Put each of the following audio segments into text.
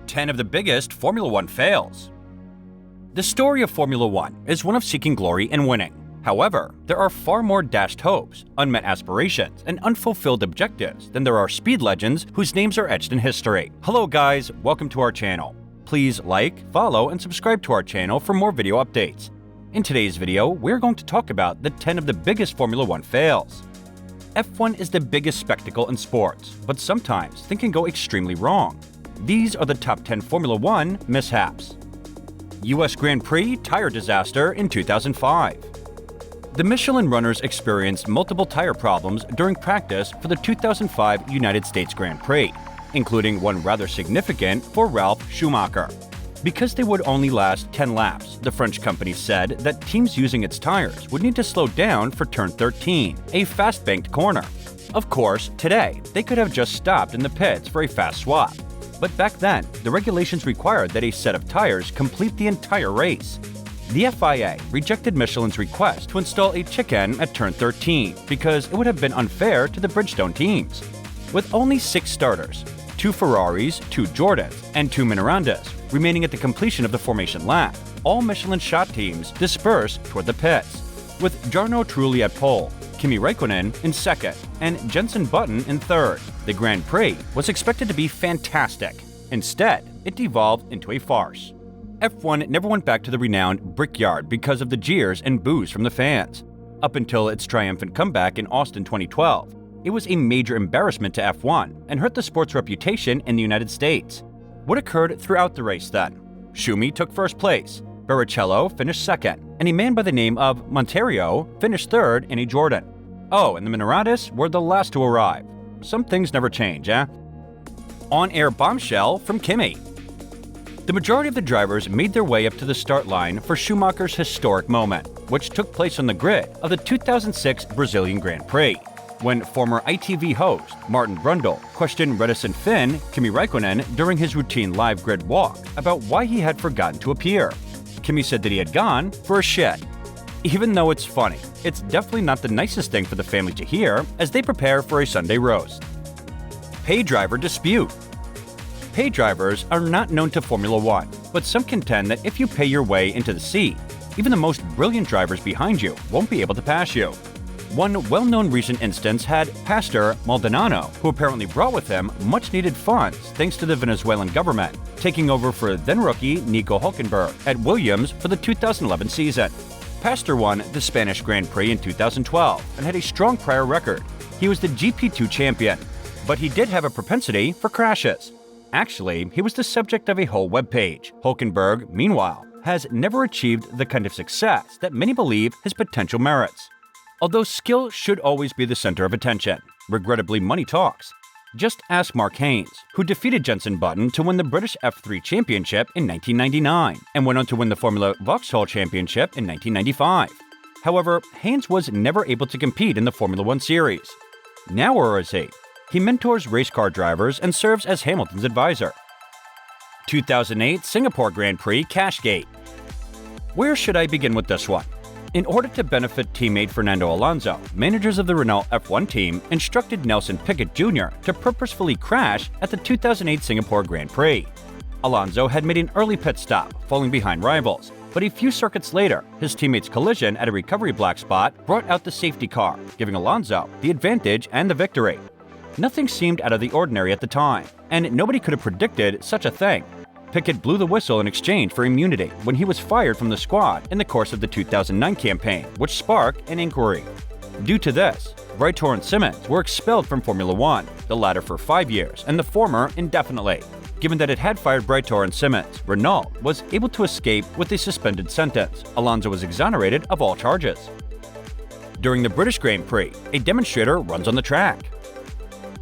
10 of the biggest Formula One fails. The story of Formula One is one of seeking glory and winning. However, there are far more dashed hopes, unmet aspirations, and unfulfilled objectives than there are speed legends whose names are etched in history. Hello guys, welcome to our channel. Please like, follow, and subscribe to our channel for more video updates. In today's video, we're going to talk about the 10 of the biggest Formula One fails. F1 is the biggest spectacle in sports, but sometimes things can go extremely wrong. These are the top 10 Formula One mishaps. US Grand Prix tire disaster in 2005. The Michelin runners experienced multiple tire problems during practice for the 2005 United States Grand Prix, including one rather significant for Ralf Schumacher. Because they would only last 10 laps, the French company said that teams using its tires would need to slow down for turn 13, a fast-banked corner. Of course, today, they could have just stopped in the pits for a fast swap. But back then, the regulations required that a set of tires complete the entire race. The FIA rejected Michelin's request to install a chicane at turn 13 because it would have been unfair to the Bridgestone teams. With only 6 starters, 2 Ferraris, 2 Jordans, and 2 Mirandas remaining at the completion of the formation lap, all Michelin shot teams dispersed toward the pits, with Jarno Trulli at pole, Kimi Räikkönen in second, and Jenson Button in third. The Grand Prix was expected to be fantastic. Instead, it devolved into a farce. F1 never went back to the renowned Brickyard because of the jeers and boos from the fans. Up until its triumphant comeback in Austin 2012, it was a major embarrassment to F1 and hurt the sport's reputation in the United States. What occurred throughout the race then? Schumi took first place, Barrichello finished second, and a man by the name of Monteiro finished third in a Jordan. Oh, and the Mirandas were the last to arrive. Some things never change, eh? On-air bombshell from Kimi. The majority of the drivers made their way up to the start line for Schumacher's historic moment, which took place on the grid of the 2006 Brazilian Grand Prix, when former ITV host Martin Brundle questioned reticent Finn Kimi Räikkönen during his routine live grid walk about why he had forgotten to appear. Kimi said that he had gone for a shit. Even though it's funny, it's definitely not the nicest thing for the family to hear as they prepare for a Sunday roast. Pay driver dispute. Pay drivers are not known to Formula One, but some contend that if you pay your way into the seat, even the most brilliant drivers behind you won't be able to pass you. One well-known recent instance had Pastor Maldonado, who apparently brought with him much-needed funds thanks to the Venezuelan government, taking over for then-rookie Nico Hülkenberg at Williams for the 2011 season. Pastor won the Spanish Grand Prix in 2012 and had a strong prior record. He was the GP2 champion, but he did have a propensity for crashes. Actually, he was the subject of a whole webpage. Hülkenberg, meanwhile, has never achieved the kind of success that many believe his potential merits. Although skill should always be the center of attention, regrettably money talks. Just ask Mark Haynes, who defeated Jenson Button to win the British F3 Championship in 1999 and went on to win the Formula Vauxhall Championship in 1995. However, Haynes was never able to compete in the Formula One series. Now where is he? He mentors race car drivers and serves as Hamilton's advisor. 2008 Singapore Grand Prix Cashgate. Where should I begin with this one? In order to benefit teammate Fernando Alonso, managers of the Renault F1 team instructed Nelson Piquet Jr. to purposefully crash at the 2008 Singapore Grand Prix. Alonso had made an early pit stop, falling behind rivals, but a few circuits later, his teammate's collision at a recovery black spot brought out the safety car, giving Alonso the advantage and the victory. Nothing seemed out of the ordinary at the time, and nobody could have predicted such a thing. Piquet blew the whistle in exchange for immunity when he was fired from the squad in the course of the 2009 campaign, which sparked an inquiry. Due to this, Briatore and Simmons were expelled from Formula One, the latter for 5 years and the former indefinitely. Given that it had fired Briatore and Simmons, Renault was able to escape with a suspended sentence. Alonso was exonerated of all charges. During the British Grand Prix, a demonstrator runs on the track.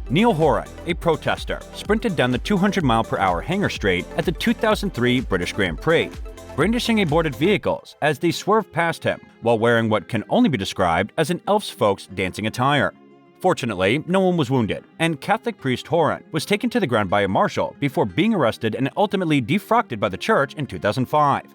Neil Horan, a protester, sprinted down the 200-mile-per-hour hangar straight at the 2003 British Grand Prix, brandishing aborted vehicles as they swerved past him while wearing what can only be described as an elf's folks dancing attire. Fortunately, no one was wounded, and Catholic priest Horan was taken to the ground by a marshal before being arrested and ultimately defrocked by the church in 2005.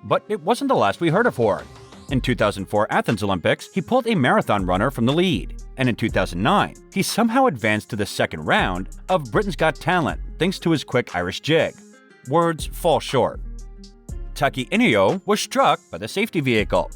But it wasn't the last we heard of Horan. In 2004 Athens Olympics, he pulled a marathon runner from the lead, and in 2009, he somehow advanced to the second round of Britain's Got Talent thanks to his quick Irish jig. words fall short. 𝐓𝐡𝐚𝐧𝐤 𝐘𝐨𝐮 was struck by the safety vehicle.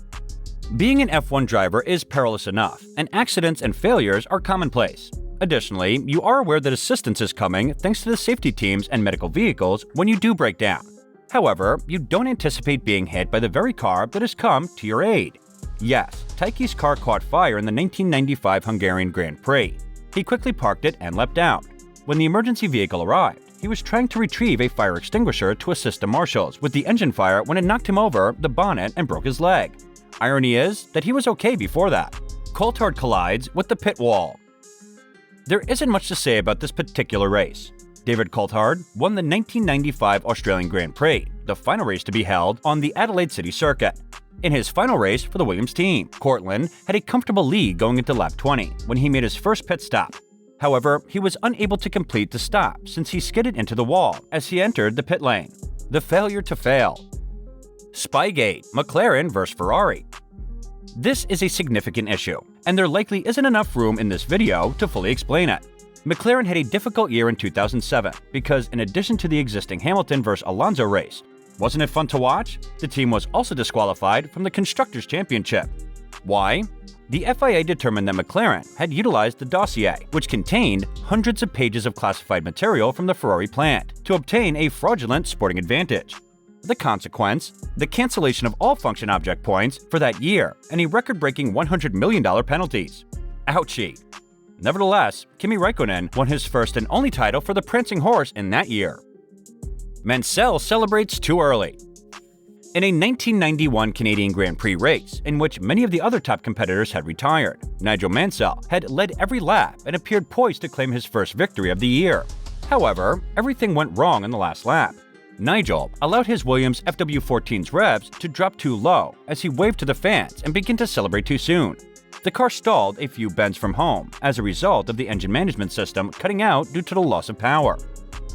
Being an F1 driver is perilous enough, and accidents and failures are commonplace. Additionally, you are aware that assistance is coming thanks to the safety teams and medical vehicles when you do break down. However, you don't anticipate being hit by the very car that has come to your aid. Yes, 𝐓𝐡𝐚𝐧𝐤's car caught fire in the 1995 Hungarian Grand Prix. He quickly parked it and leapt out. When the emergency vehicle arrived, he was trying to retrieve a fire extinguisher to assist the marshals with the engine fire when it knocked him over the bonnet and broke his leg. Irony is that he was okay before that. Coulthard collides with the pit wall. There isn't much to say about this particular race. David Coulthard won the 1995 Australian Grand Prix, the final race to be held on the Adelaide City circuit. In his final race for the Williams team, Courtland had a comfortable lead going into lap 20 when he made his first pit stop. However, he was unable to complete the stop since he skidded into the wall as he entered the pit lane. The failure to fail. Spygate, McLaren vs Ferrari. This is a significant issue, and there likely isn't enough room in this video to fully explain it. McLaren had a difficult year in 2007 because in addition to the existing Hamilton vs Alonso race, wasn't it fun to watch? The team was also disqualified from the Constructors' Championship. Why? The FIA determined that McLaren had utilized the dossier, which contained hundreds of pages of classified material from the Ferrari plant, to obtain a fraudulent sporting advantage. The consequence? The cancellation of all function object points for that year and a record-breaking $100 million penalties. Ouchie. Nevertheless, Kimi Räikkönen won his first and only title for the prancing horse in that year. Mansell celebrates too early. In a 1991 Canadian Grand Prix race, in which many of the other top competitors had retired, Nigel Mansell had led every lap and appeared poised to claim his first victory of the year. However, everything went wrong in the last lap. Nigel allowed his Williams FW14's revs to drop too low as he waved to the fans and began to celebrate too soon. The car stalled a few bends from home as a result of the engine management system cutting out due to the loss of power.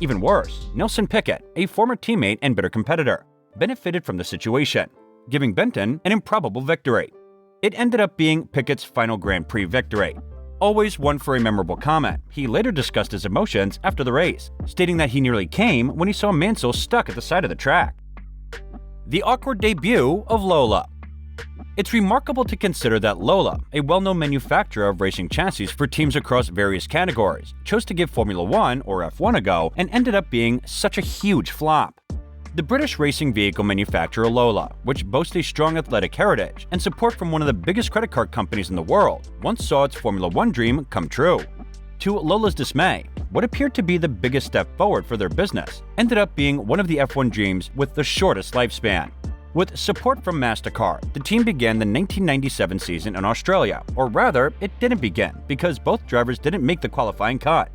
Even worse, Nelson Piquet, a former teammate and bitter competitor, benefited from the situation, giving Benton an improbable victory. It ended up being Piquet's final Grand Prix victory. Always one for a memorable comment, he later discussed his emotions after the race, stating that he nearly came when he saw Mansell stuck at the side of the track. The awkward debut of Lola. It's remarkable to consider that Lola, a well-known manufacturer of racing chassis for teams across various categories, chose to give Formula 1 or F1 a go and ended up being such a huge flop. The British racing vehicle manufacturer Lola, which boasts a strong athletic heritage and support from one of the biggest credit card companies in the world, once saw its Formula 1 dream come true. To Lola's dismay, what appeared to be the biggest step forward for their business ended up being one of the F1 dreams with the shortest lifespan. With support from MasterCard, the team began the 1997 season in Australia, or rather, it didn't begin because both drivers didn't make the qualifying cut.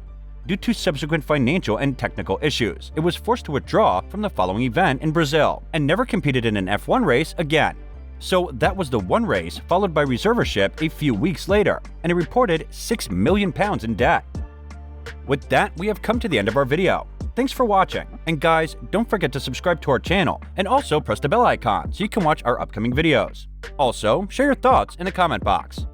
Due to subsequent financial and technical issues, it was forced to withdraw from the following event in Brazil and never competed in an F1 race again. So that was the one race followed by reservership a few weeks later, and a reported £6 million in debt. With that, we have come to the end of our video. Thanks for watching, and guys, don't forget to subscribe to our channel and also press the bell icon so you can watch our upcoming videos. Also, share your thoughts in the comment box.